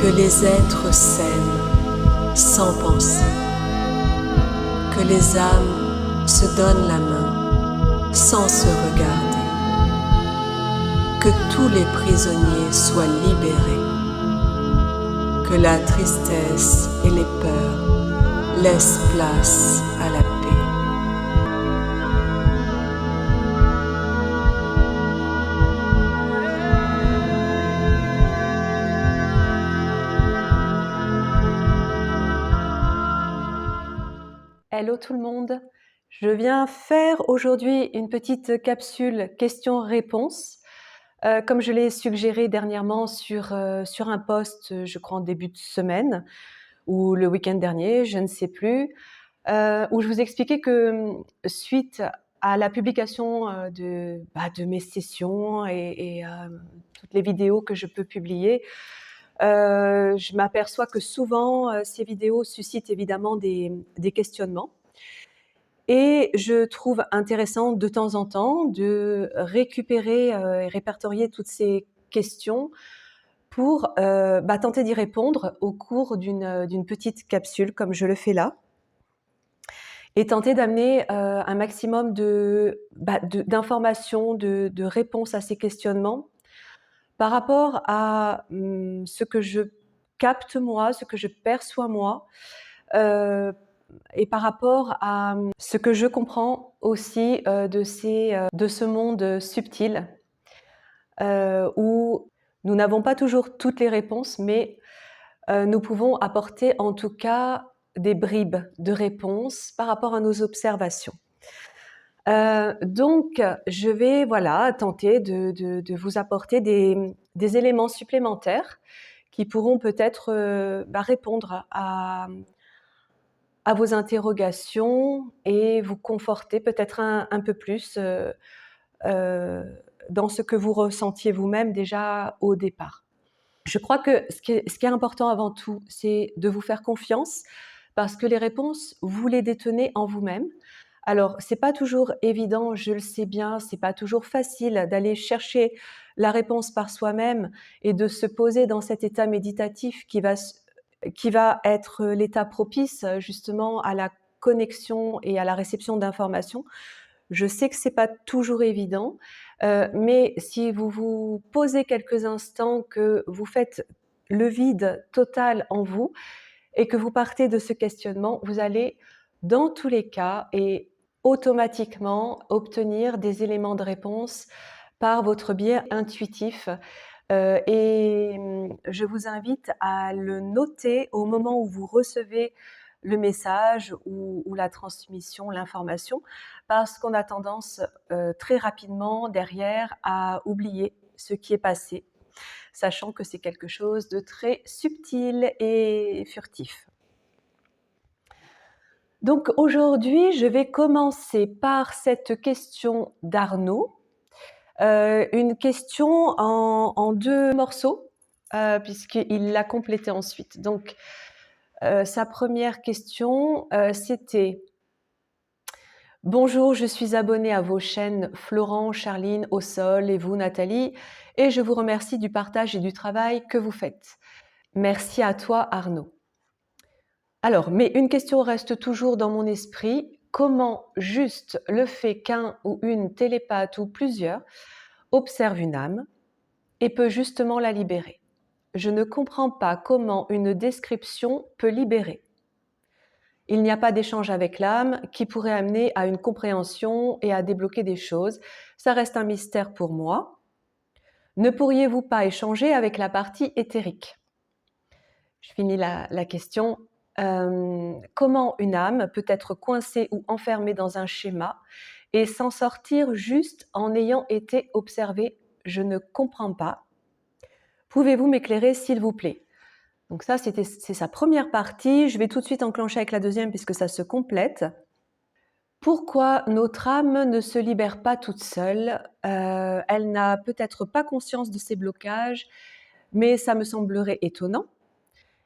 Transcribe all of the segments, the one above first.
Que les êtres s'aiment sans penser, que les âmes se donnent la main sans se regarder, que tous les prisonniers soient libérés, que la tristesse et les peurs laissent place à la paix. Hello tout le monde, je viens faire aujourd'hui une petite capsule questions-réponses. Comme je l'ai suggéré dernièrement sur un post, je crois en début de semaine, ou le week-end dernier, je ne sais plus, où je vous expliquais que suite à la publication de mes sessions et toutes les vidéos que je peux publier, je m'aperçois que souvent ces vidéos suscitent évidemment des questionnements. Et je trouve intéressant de temps en temps de récupérer et répertorier toutes ces questions pour tenter d'y répondre au cours d'une petite capsule comme je le fais là, et tenter d'amener un maximum d'informations, de réponses à ces questionnements par rapport à ce que je capte moi, ce que je perçois moi, et par rapport à ce que je comprends aussi de ce monde subtil, où nous n'avons pas toujours toutes les réponses, mais nous pouvons apporter en tout cas des bribes de réponses par rapport à nos observations. Donc, je vais tenter de vous apporter des éléments supplémentaires qui pourront peut-être répondre à vos interrogations et vous conforter peut-être un peu plus dans ce que vous ressentiez vous-même déjà au départ. Je crois que ce qui est important avant tout, c'est de vous faire confiance parce que les réponses, vous les détenez en vous-même. Alors, c'est pas toujours évident, je le sais bien, c'est pas toujours facile d'aller chercher la réponse par soi-même et de se poser dans cet état méditatif qui va être l'état propice justement à la connexion et à la réception d'informations. Je sais que c'est pas toujours évident, mais si vous vous posez quelques instants, que vous faites le vide total en vous et que vous partez de ce questionnement, vous allez dans tous les cas et automatiquement obtenir des éléments de réponse par votre biais intuitif. Je vous invite à le noter au moment où vous recevez le message ou la transmission, l'information, parce qu'on a tendance très rapidement derrière à oublier ce qui est passé, sachant que c'est quelque chose de très subtil et furtif. Donc aujourd'hui, je vais commencer par cette question d'Arnaud. Une question en 2 morceaux, puisqu'il l'a complétée ensuite. Donc, sa première question, c'était: Bonjour, je suis abonnée à vos chaînes Florent, Charline, Au Sol et vous, Nathalie, et je vous remercie du partage et du travail que vous faites. Merci à toi, Arnaud. Alors, mais une question reste toujours dans mon esprit: comment juste le fait qu'un ou une télépathe ou plusieurs observe une âme et peut justement la libérer? Je ne comprends pas comment une description peut libérer. Il n'y a pas d'échange avec l'âme qui pourrait amener à une compréhension et à débloquer des choses. Ça reste un mystère pour moi. Ne pourriez-vous pas échanger avec la partie éthérique? Je finis la question. Comment une âme peut être coincée ou enfermée dans un schéma et s'en sortir juste en ayant été observée? Je ne comprends pas. Pouvez-vous m'éclairer, s'il vous plaît? Donc ça, c'est sa première partie. Je vais tout de suite enclencher avec la deuxième puisque ça se complète. Pourquoi notre âme ne se libère pas toute seule? Elle n'a peut-être pas conscience de ses blocages, mais ça me semblerait étonnant.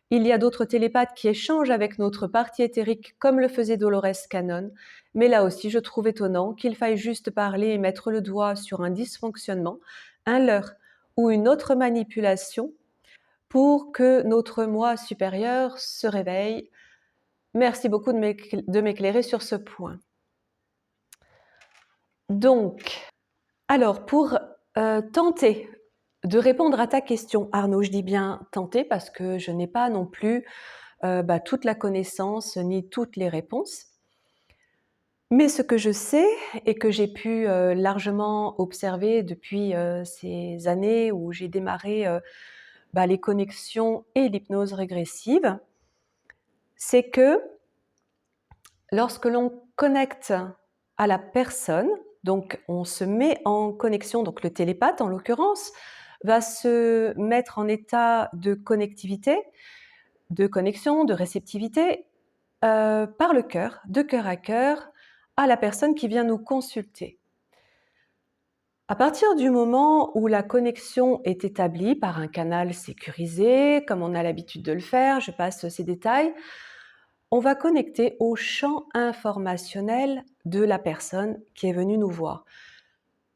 Il y a d'autres télépathes qui échangent avec notre partie éthérique comme le faisait Dolores Cannon, mais là aussi je trouve étonnant qu'il faille juste parler et mettre le doigt sur un dysfonctionnement, un leurre ou une autre manipulation pour que notre moi supérieur se réveille. Merci beaucoup de m'éclairer sur ce point. Donc, alors pour tenter de répondre à ta question, Arnaud, je dis bien tenter parce que je n'ai pas non plus toute la connaissance ni toutes les réponses. Mais ce que je sais et que j'ai pu largement observer depuis ces années où j'ai démarré les connexions et l'hypnose régressive, c'est que lorsque l'on connecte à la personne, donc on se met en connexion, donc le télépathe en l'occurrence, va se mettre en état de connectivité, de connexion, de réceptivité par le cœur, de cœur à cœur, à la personne qui vient nous consulter. À partir du moment où la connexion est établie par un canal sécurisé, comme on a l'habitude de le faire, je passe ces détails, on va connecter au champ informationnel de la personne qui est venue nous voir.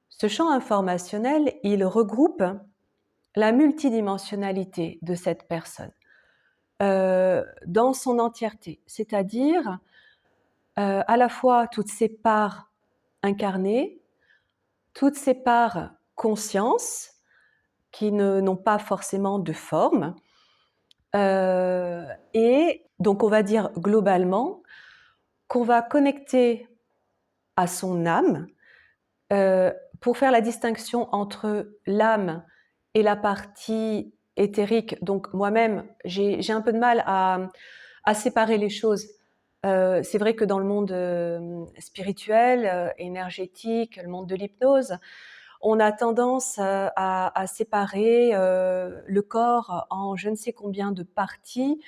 Ce champ informationnel, il regroupe la multidimensionnalité de cette personne dans son entièreté, c'est-à-dire à la fois toutes ses parts incarnées, toutes ces parts conscience qui n'ont pas forcément de forme. Et donc on va dire globalement qu'on va connecter à son âme pour faire la distinction entre l'âme et la partie éthérique. Donc moi-même, j'ai un peu de mal à séparer les choses. C'est vrai que dans le monde spirituel, énergétique, le monde de l'hypnose, on a tendance à séparer le corps en je ne sais combien de parties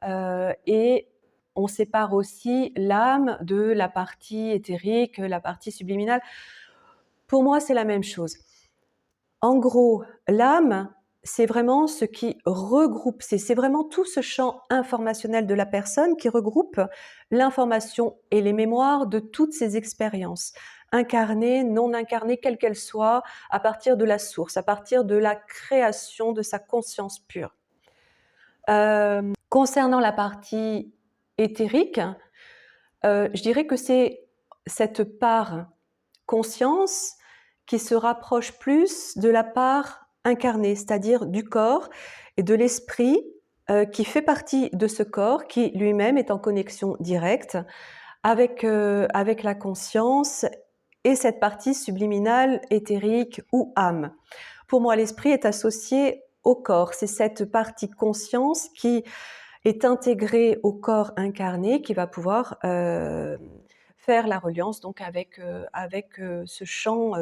et on sépare aussi l'âme de la partie éthérique, la partie subliminale. Pour moi, c'est la même chose. En gros, l'âme, c'est vraiment ce qui regroupe, c'est vraiment tout ce champ informationnel de la personne qui regroupe l'information et les mémoires de toutes ses expériences, incarnées, non incarnées, quelles qu'elles soient, à partir de la source, à partir de la création de sa conscience pure. Concernant la partie éthérique, je dirais que c'est cette part conscience qui se rapproche plus de la part incarnée, c'est-à-dire du corps et de l'esprit qui fait partie de ce corps, qui lui-même est en connexion directe avec la conscience et cette partie subliminale, éthérique ou âme. Pour moi, l'esprit est associé au corps. C'est cette partie conscience qui est intégrée au corps incarné qui va pouvoir faire la reliance donc avec ce champ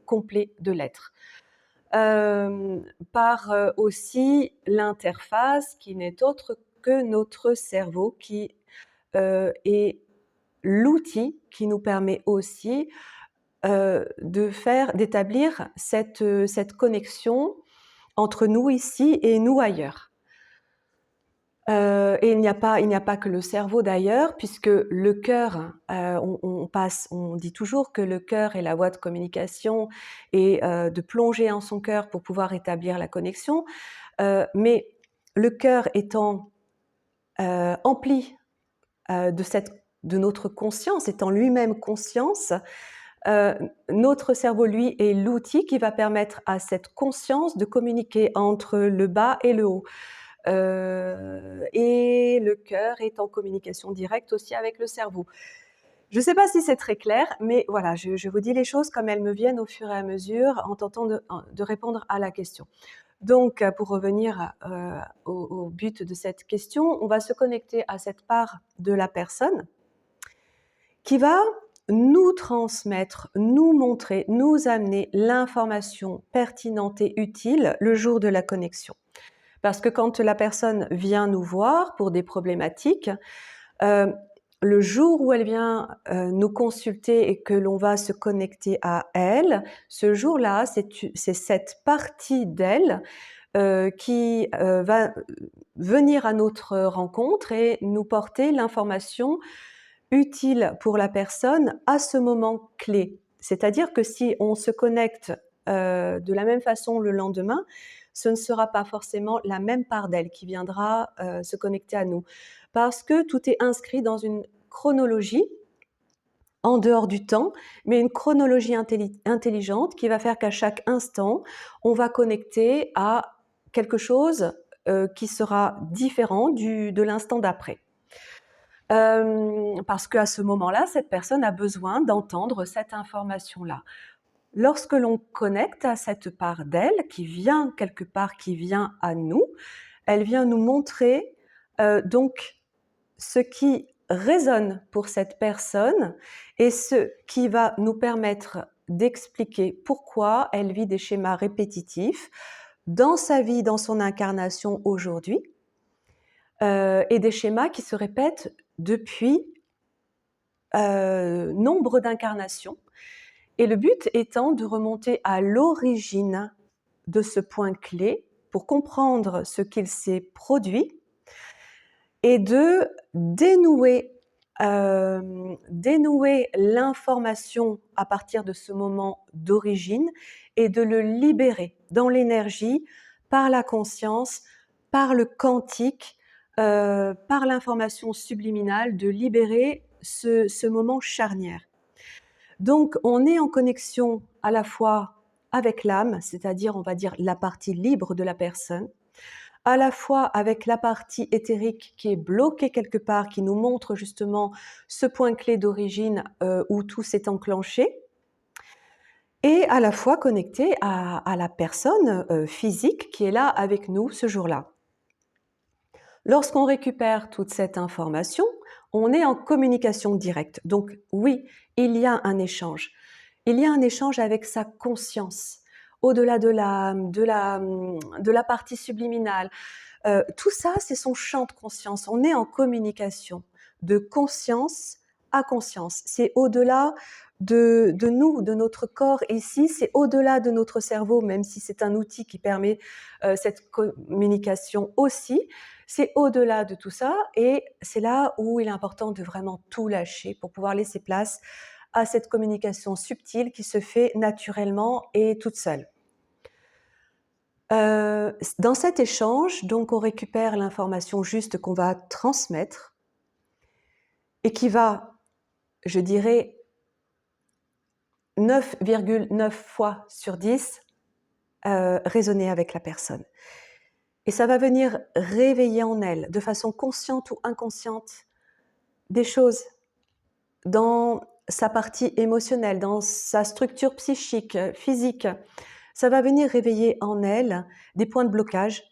complet de l'être. Par aussi l'interface qui n'est autre que notre cerveau qui est l'outil qui nous permet aussi d'établir cette connexion entre nous ici et nous ailleurs. Et il n'y a pas que le cerveau d'ailleurs, puisque le cœur, on dit toujours que le cœur est la voie de communication et de plonger en son cœur pour pouvoir établir la connexion. Mais le cœur étant empli de notre conscience, étant lui-même conscience, notre cerveau, lui, est l'outil qui va permettre à cette conscience de communiquer entre le bas et le haut. Et le cœur est en communication directe aussi avec le cerveau. Je ne sais pas si c'est très clair, mais voilà, je vous dis les choses comme elles me viennent au fur et à mesure en tentant de répondre à la question. Donc, pour revenir au but de cette question, on va se connecter à cette part de la personne qui va nous transmettre, nous montrer, nous amener l'information pertinente et utile le jour de la connexion. Parce que quand la personne vient nous voir pour des problématiques, le jour où elle vient nous consulter et que l'on va se connecter à elle, ce jour-là, c'est cette partie d'elle qui va venir à notre rencontre et nous porter l'information utile pour la personne à ce moment clé. C'est-à-dire que si on se connecte de la même façon le lendemain, ce ne sera pas forcément la même part d'elle qui viendra se connecter à nous. Parce que tout est inscrit dans une chronologie en dehors du temps, mais une chronologie intelligente qui va faire qu'à chaque instant, on va connecter à quelque chose qui sera différent de l'instant d'après. Parce qu'à ce moment-là, cette personne a besoin d'entendre cette information-là. Lorsque l'on connecte à cette part d'elle qui vient quelque part, qui vient à nous, elle vient nous montrer donc ce qui résonne pour cette personne et ce qui va nous permettre d'expliquer pourquoi elle vit des schémas répétitifs dans sa vie, dans son incarnation aujourd'hui, et des schémas qui se répètent depuis nombre d'incarnations. Et le but étant de remonter à l'origine de ce point clé pour comprendre ce qu'il s'est produit et de dénouer l'information à partir de ce moment d'origine et de le libérer dans l'énergie, par la conscience, par le quantique, par l'information subliminale, de libérer ce moment charnière. Donc, on est en connexion à la fois avec l'âme, c'est-à-dire, on va dire, la partie libre de la personne, à la fois avec la partie éthérique qui est bloquée quelque part, qui nous montre justement ce point clé d'origine où tout s'est enclenché, et à la fois connecté à la personne physique qui est là avec nous ce jour-là. Lorsqu'on récupère toute cette information, on est en communication directe. Donc oui, il y a un échange. Il y a un échange avec sa conscience, au-delà de l'âme, de la partie subliminale. Tout ça, c'est son champ de conscience. On est en communication de conscience à conscience. C'est au-delà de nous, de notre corps ici, c'est au-delà de notre cerveau, même si c'est un outil qui permet cette communication aussi. C'est au-delà de tout ça et c'est là où il est important de vraiment tout lâcher pour pouvoir laisser place à cette communication subtile qui se fait naturellement et toute seule. Dans cet échange, donc, on récupère l'information juste qu'on va transmettre et qui va, je dirais, 9,9 fois sur 10 résonner avec la personne. Et ça va venir réveiller en elle, de façon consciente ou inconsciente, des choses dans sa partie émotionnelle, dans sa structure psychique, physique. Ça va venir réveiller en elle des points de blocage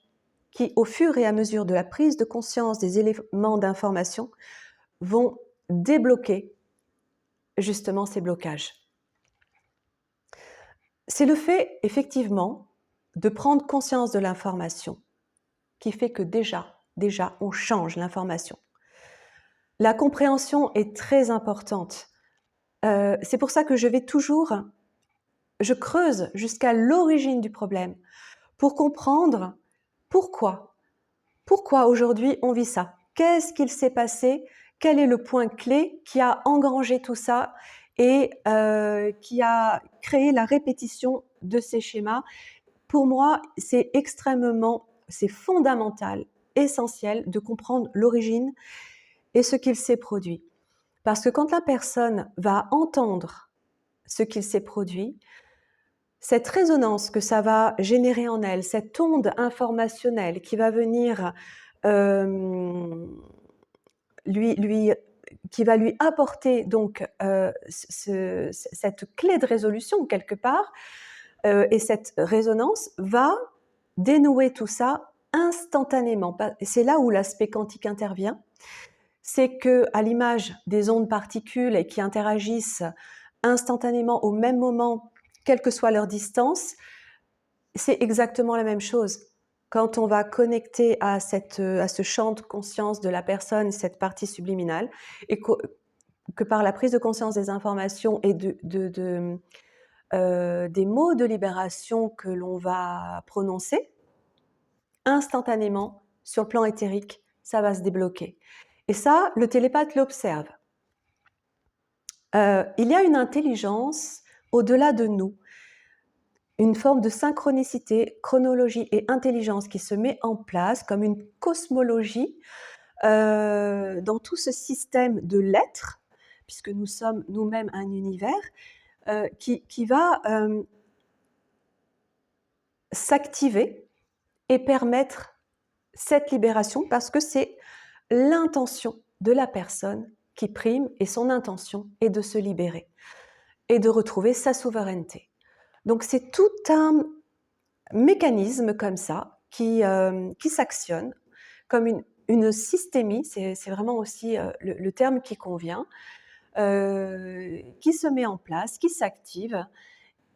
qui, au fur et à mesure de la prise de conscience des éléments d'information, vont débloquer justement ces blocages. C'est le fait, effectivement, de prendre conscience de l'information qui fait que déjà, on change l'information. La compréhension est très importante. C'est pour ça que je creuse jusqu'à l'origine du problème pour comprendre pourquoi aujourd'hui on vit ça. Qu'est-ce qu'il s'est passé? Quel est le point clé qui a engrangé tout ça et qui a créé la répétition de ces schémas? Pour moi, c'est fondamental, essentiel de comprendre l'origine et ce qu'il s'est produit. Parce que quand la personne va entendre ce qu'il s'est produit, cette résonance que ça va générer en elle, cette onde informationnelle qui va venir qui va lui apporter donc cette clé de résolution quelque part, et cette résonance va dénouer tout ça instantanément. Et c'est là où l'aspect quantique intervient. C'est que, à l'image des ondes particules et qui interagissent instantanément au même moment, quelle que soit leur distance, c'est exactement la même chose. Quand on va connecter à ce champ de conscience de la personne, cette partie subliminale, et que par la prise de conscience des informations et des mots de libération que l'on va prononcer, instantanément, sur le plan éthérique, ça va se débloquer. Et ça, le télépathe l'observe. Il y a une intelligence au-delà de nous une forme de synchronicité, chronologie et intelligence qui se met en place comme une cosmologie dans tout ce système de l'être, puisque nous sommes nous-mêmes un univers, qui va s'activer et permettre cette libération parce que c'est l'intention de la personne qui prime et son intention est de se libérer et de retrouver sa souveraineté. Donc c'est tout un mécanisme comme ça qui s'actionne comme une systémie, c'est vraiment aussi le terme qui convient, qui se met en place, qui s'active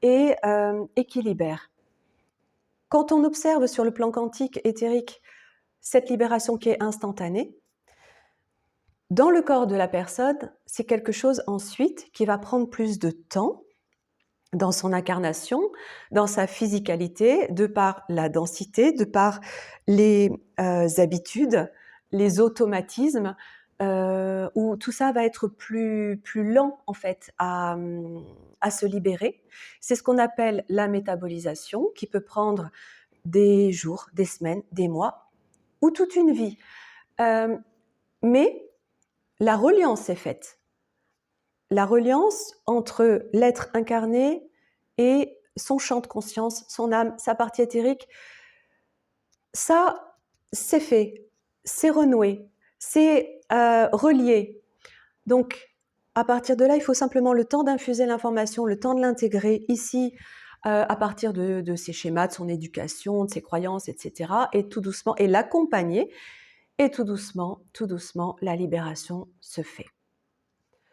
et qui libère. Quand on observe sur le plan quantique éthérique cette libération qui est instantanée, dans le corps de la personne, c'est quelque chose ensuite qui va prendre plus de temps dans son incarnation, dans sa physicalité, de par la densité, de par les habitudes, les automatismes, où tout ça va être plus lent en fait à se libérer. C'est ce qu'on appelle la métabolisation, qui peut prendre des jours, des semaines, des mois ou toute une vie. Mais la reliance est faite. La reliance entre l'être incarné et son champ de conscience, son âme, sa partie éthérique, ça, c'est fait, c'est renoué, c'est relié. Donc, à partir de là, il faut simplement le temps d'infuser l'information, le temps de l'intégrer ici, à partir de ses schémas, de son éducation, de ses croyances, etc. Et tout doucement, et l'accompagner. Et tout doucement, la libération se fait.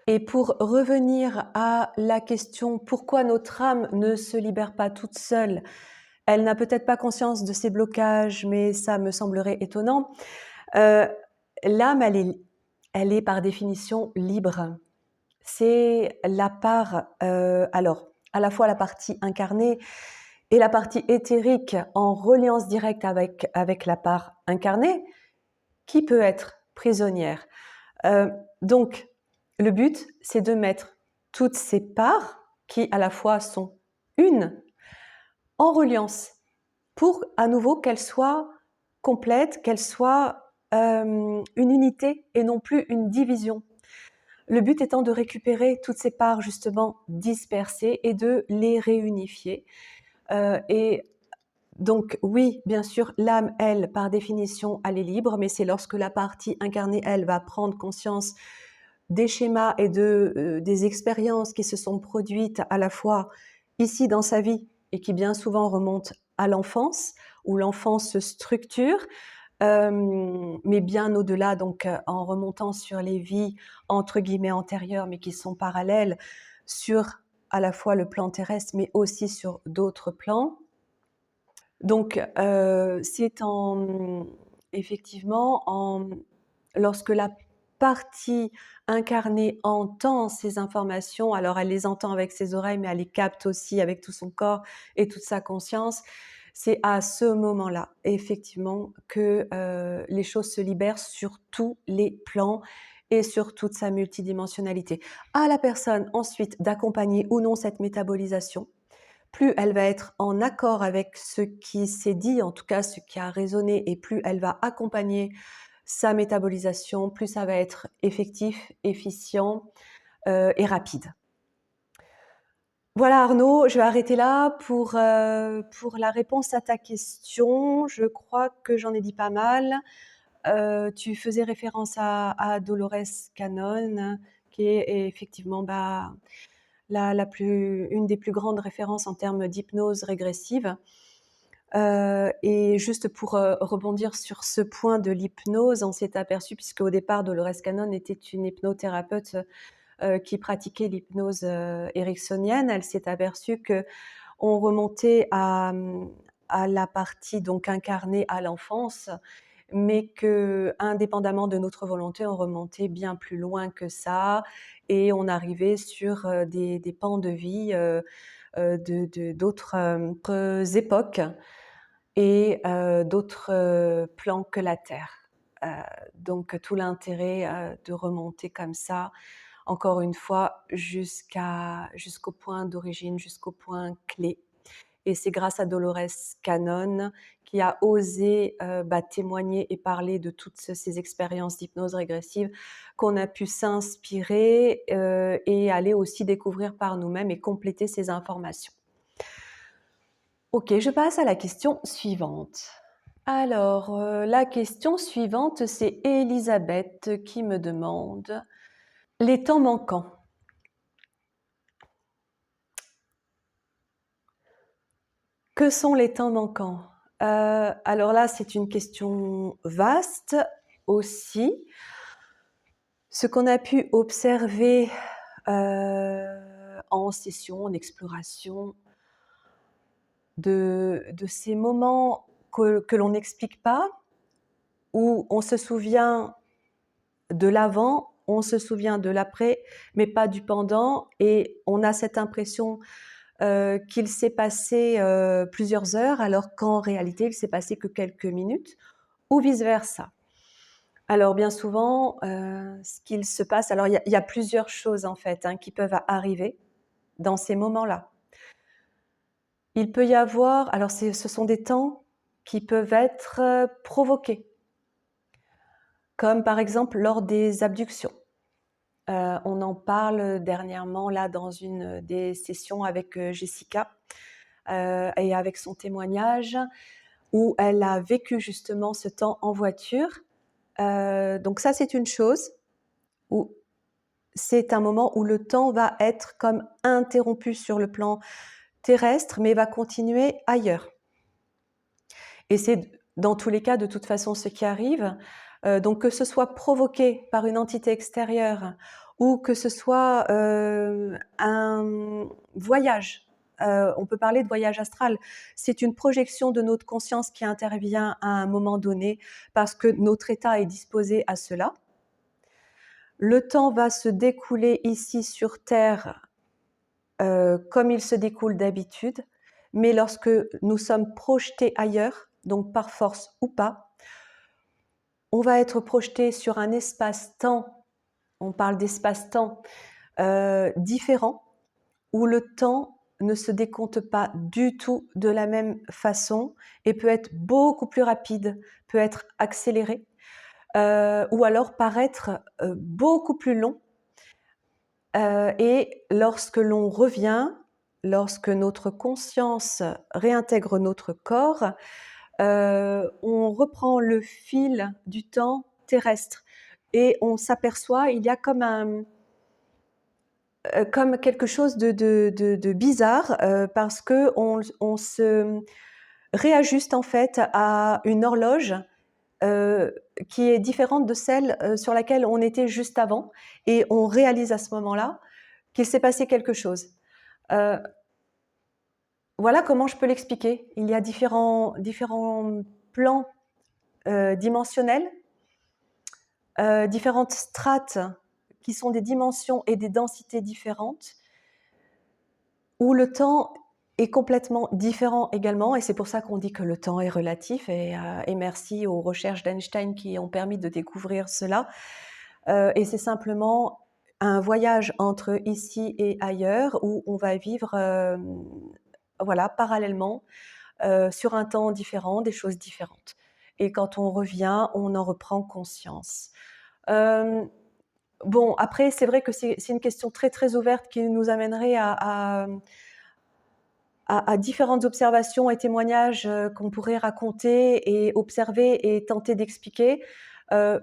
Et pour revenir à la question pourquoi notre âme ne se libère pas toute seule, elle n'a peut-être pas conscience de ses blocages, mais ça me semblerait étonnant. L'âme, elle est par définition libre. C'est la part, alors, à la fois la partie incarnée et la partie éthérique en reliance directe avec la part incarnée, qui peut être prisonnière. Donc, le but, c'est de mettre toutes ces parts, qui à la fois sont une, en reliance, pour à nouveau qu'elles soient complètes, qu'elles soient une unité et non plus une division. Le but étant de récupérer toutes ces parts justement dispersées et de les réunifier. Et donc oui, bien sûr, l'âme, elle, par définition, elle est libre, mais c'est lorsque la partie incarnée, elle, va prendre conscience des schémas et des expériences qui se sont produites à la fois ici dans sa vie et qui bien souvent remontent à l'enfance, où l'enfance se structure, mais bien au-delà, donc en remontant sur les vies entre guillemets antérieures, mais qui sont parallèles sur à la fois le plan terrestre, mais aussi sur d'autres plans. Donc, c'est effectivement lorsque la partie incarnée entend ces informations, alors elle les entend avec ses oreilles, mais elle les capte aussi avec tout son corps et toute sa conscience. C'est à ce moment-là, effectivement, que les choses se libèrent sur tous les plans et sur toute sa multidimensionnalité. À la personne ensuite d'accompagner ou non cette métabolisation. Plus elle va être en accord avec ce qui s'est dit, en tout cas ce qui a résonné, et plus elle va accompagner sa métabolisation, plus ça va être effectif, efficient et rapide. Voilà Arnaud, je vais arrêter là pour la réponse à ta question. Je crois que j'en ai dit pas mal. Tu faisais référence à Dolores Cannon, qui est effectivement une des plus grandes références en termes d'hypnose régressive. Et juste pour rebondir sur ce point de l'hypnose, on s'est aperçu, puisque au départ Dolores Cannon était une hypnothérapeute qui pratiquait l'hypnose ericksonienne, elle s'est aperçue que on remontait à la partie donc incarnée à l'enfance, mais que indépendamment de notre volonté, on remontait bien plus loin que ça et on arrivait sur des pans de vie d'autres époques et d'autres plans que la Terre. Donc tout l'intérêt de remonter comme ça, encore une fois, jusqu'au point d'origine, jusqu'au point clé. Et c'est grâce à Dolores Cannon qui a osé témoigner et parler de toutes ces expériences d'hypnose régressive qu'on a pu s'inspirer et aller aussi découvrir par nous-mêmes et compléter ces informations. Ok, je passe à la question suivante. Alors, la question suivante, c'est Elisabeth qui me demande les temps manquants. Que sont les temps manquants? Alors là, c'est une question vaste aussi. Ce qu'on a pu observer en session, en exploration, de ces moments que l'on n'explique pas, où on se souvient de l'avant, on se souvient de l'après, mais pas du pendant, et on a cette impression qu'il s'est passé plusieurs heures, alors qu'en réalité, il s'est passé que quelques minutes, ou vice-versa. Alors bien souvent, ce qu'il se passe, alors il y a plusieurs choses en fait qui peuvent arriver dans ces moments-là. Il peut y avoir, alors ce sont des temps qui peuvent être provoqués, comme par exemple lors des abductions. On en parle dernièrement là dans une des sessions avec Jessica et avec son témoignage où elle a vécu justement ce temps en voiture. Donc ça, c'est une chose où c'est un moment où le temps va être comme interrompu sur le plan terrestre, mais va continuer ailleurs. Et c'est dans tous les cas, de toute façon, ce qui arrive. Donc que ce soit provoqué par une entité extérieure ou que ce soit un voyage, on peut parler de voyage astral, c'est une projection de notre conscience qui intervient à un moment donné parce que notre état est disposé à cela. Le temps va se découler ici sur Terre comme il se découle d'habitude, mais lorsque nous sommes projetés ailleurs, donc par force ou pas, on va être projeté sur un espace-temps, on parle d'espace-temps différent, où le temps ne se décompte pas du tout de la même façon et peut être beaucoup plus rapide, peut être accéléré, ou alors paraître beaucoup plus long. Et lorsque l'on revient, lorsque notre conscience réintègre notre corps, on reprend le fil du temps terrestre et on s'aperçoit, il y a comme quelque chose de bizarre parce que on se réajuste en fait à une horloge qui est différente de celle sur laquelle on était juste avant, et on réalise à ce moment-là qu'il s'est passé quelque chose. Voilà comment je peux l'expliquer. Il y a différents plans dimensionnels, différentes strates qui sont des dimensions et des densités différentes, où le temps est complètement différent également, et c'est pour ça qu'on dit que le temps est relatif, et merci aux recherches d'Einstein qui ont permis de découvrir cela. Et c'est simplement un voyage entre ici et ailleurs où on va vivre parallèlement sur un temps différent, des choses différentes. Et quand on revient, on en reprend conscience. Bon, après, c'est vrai que c'est une question très, très ouverte qui nous amènerait à différentes observations et témoignages qu'on pourrait raconter et observer et tenter d'expliquer. En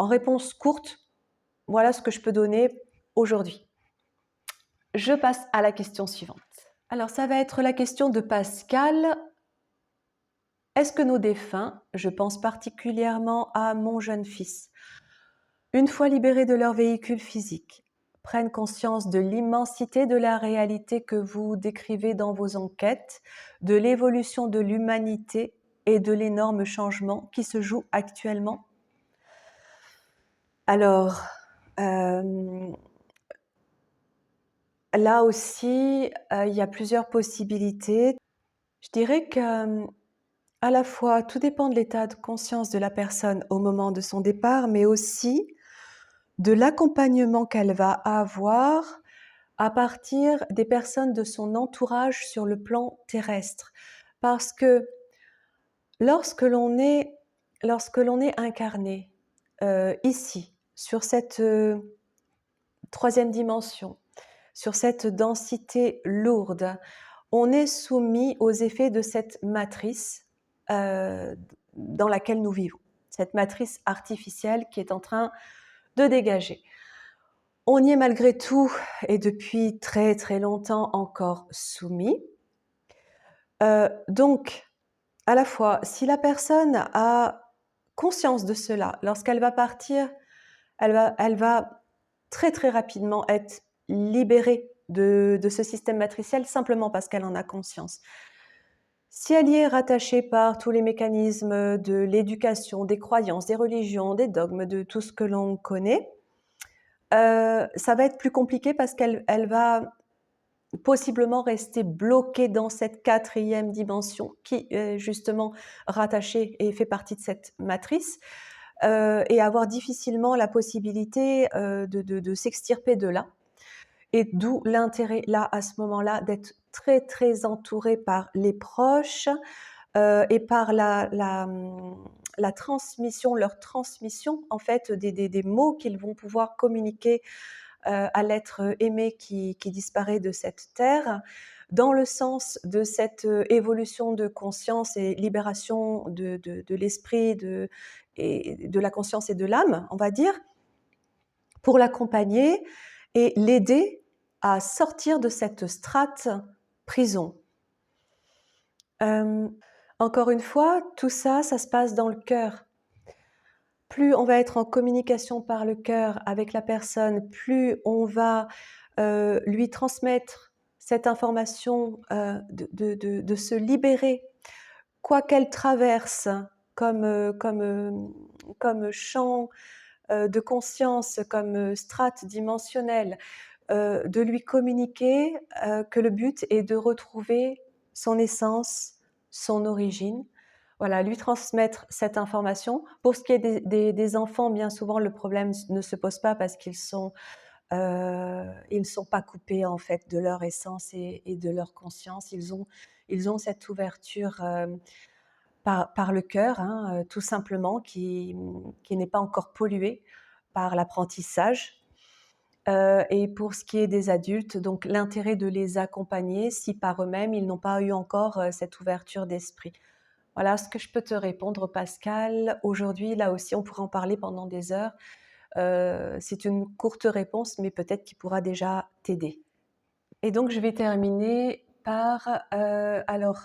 réponse courte, voilà ce que je peux donner aujourd'hui. Je passe à la question suivante. Alors, ça va être la question de Pascal. Est-ce que nos défunts, je pense particulièrement à mon jeune fils, une fois libérés de leur véhicule physique, prennent conscience de l'immensité de la réalité que vous décrivez dans vos enquêtes, de l'évolution de l'humanité et de l'énorme changement qui se joue actuellement? Alors, là aussi, il y a plusieurs possibilités. Je dirais que, à la fois, tout dépend de l'état de conscience de la personne au moment de son départ, mais aussi de l'accompagnement qu'elle va avoir à partir des personnes de son entourage sur le plan terrestre. Parce que lorsque l'on est incarné, ici, sur cette, 3e dimension, sur cette densité lourde, on est soumis aux effets de cette matrice, dans laquelle nous vivons, cette matrice artificielle qui est en train de dégager. On y est malgré tout et depuis très, très longtemps encore soumis. Donc à la fois, si la personne a conscience de cela, lorsqu'elle va partir, elle va très, très rapidement être libérée de ce système matriciel simplement parce qu'elle en a conscience. Si elle y est rattachée par tous les mécanismes de l'éducation, des croyances, des religions, des dogmes, de tout ce que l'on connaît, ça va être plus compliqué parce qu'elle va possiblement rester bloquée dans cette 4e dimension qui est justement rattachée et fait partie de cette matrice, et avoir difficilement la possibilité, de s'extirper de là. Et d'où l'intérêt là, à ce moment-là, d'être très, très entouré par les proches, et par la transmission, leur transmission en fait des mots qu'ils vont pouvoir communiquer, à l'être aimé qui disparaît de cette terre, dans le sens de cette, évolution de conscience et libération de l'esprit, et de la conscience et de l'âme, on va dire, pour l'accompagner et l'aider à sortir de cette strate prison. Encore une fois, tout ça, ça se passe dans le cœur. Plus on va être en communication par le cœur avec la personne, plus on va, lui transmettre cette information, de se libérer, quoi qu'elle traverse comme champ, de conscience, comme strate dimensionnelle, de lui communiquer, que le but est de retrouver son essence, son origine. Voilà, lui transmettre cette information. Pour ce qui est des enfants, bien souvent, le problème ne se pose pas parce ils ne sont pas coupés, en fait, de leur essence et de leur conscience. Ils ont cette ouverture, par le cœur, hein, tout simplement, qui n'est pas encore polluée par l'apprentissage. Et pour ce qui est des adultes, donc l'intérêt de les accompagner si par eux-mêmes, ils n'ont pas eu encore, cette ouverture d'esprit. Voilà ce que je peux te répondre, Pascal. Aujourd'hui, là aussi, on pourrait en parler pendant des heures. C'est une courte réponse, mais peut-être qui pourra déjà t'aider. Et donc, je vais terminer par, alors,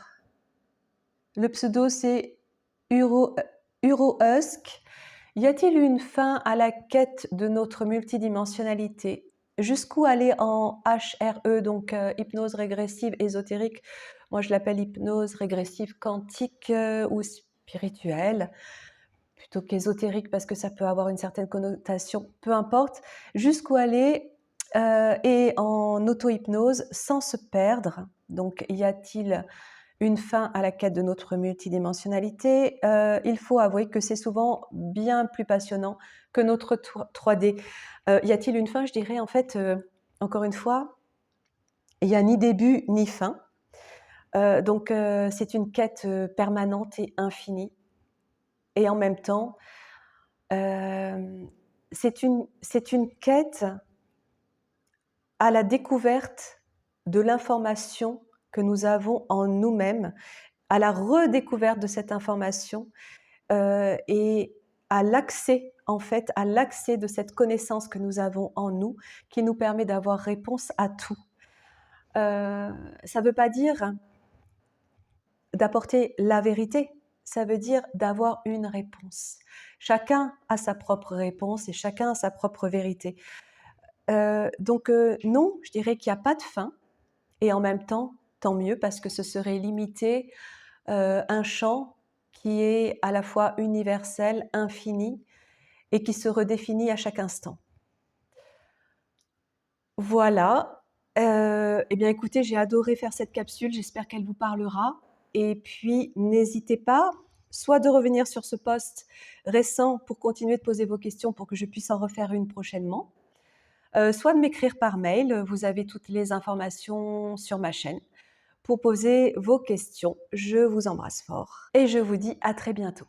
le pseudo, c'est Urohusk. Y a-t-il une fin à la quête de notre multidimensionnalité? Jusqu'où aller en HRE, donc hypnose régressive ésotérique? Moi, je l'appelle hypnose régressive quantique ou spirituelle, plutôt qu'ésotérique parce que ça peut avoir une certaine connotation, peu importe. Jusqu'où aller et en auto-hypnose sans se perdre? Donc, y a-t-il une fin à la quête de notre multidimensionnalité? Il faut avouer que c'est souvent bien plus passionnant que notre 3D. Y a-t-il une fin? Je dirais en fait, encore une fois, il n'y a ni début ni fin. Donc c'est une quête permanente et infinie. Et en même temps, c'est une quête à la découverte de l'information que nous avons en nous-mêmes, à la redécouverte de cette information, et à l'accès, en fait, à l'accès de cette connaissance que nous avons en nous, qui nous permet d'avoir réponse à tout. Ça ne veut pas dire d'apporter la vérité, ça veut dire d'avoir une réponse. Chacun a sa propre réponse et chacun a sa propre vérité. Donc non, je dirais qu'il n'y a pas de fin, et en même temps, tant mieux, parce que ce serait limiter un champ qui est à la fois universel, infini, et qui se redéfinit à chaque instant. Voilà. Eh bien écoutez, j'ai adoré faire cette capsule, j'espère qu'elle vous parlera. Et puis n'hésitez pas, soit de revenir sur ce post récent pour continuer de poser vos questions pour que je puisse en refaire une prochainement, soit de m'écrire par mail. Vous avez toutes les informations sur ma chaîne pour poser vos questions. Je vous embrasse fort et je vous dis à très bientôt.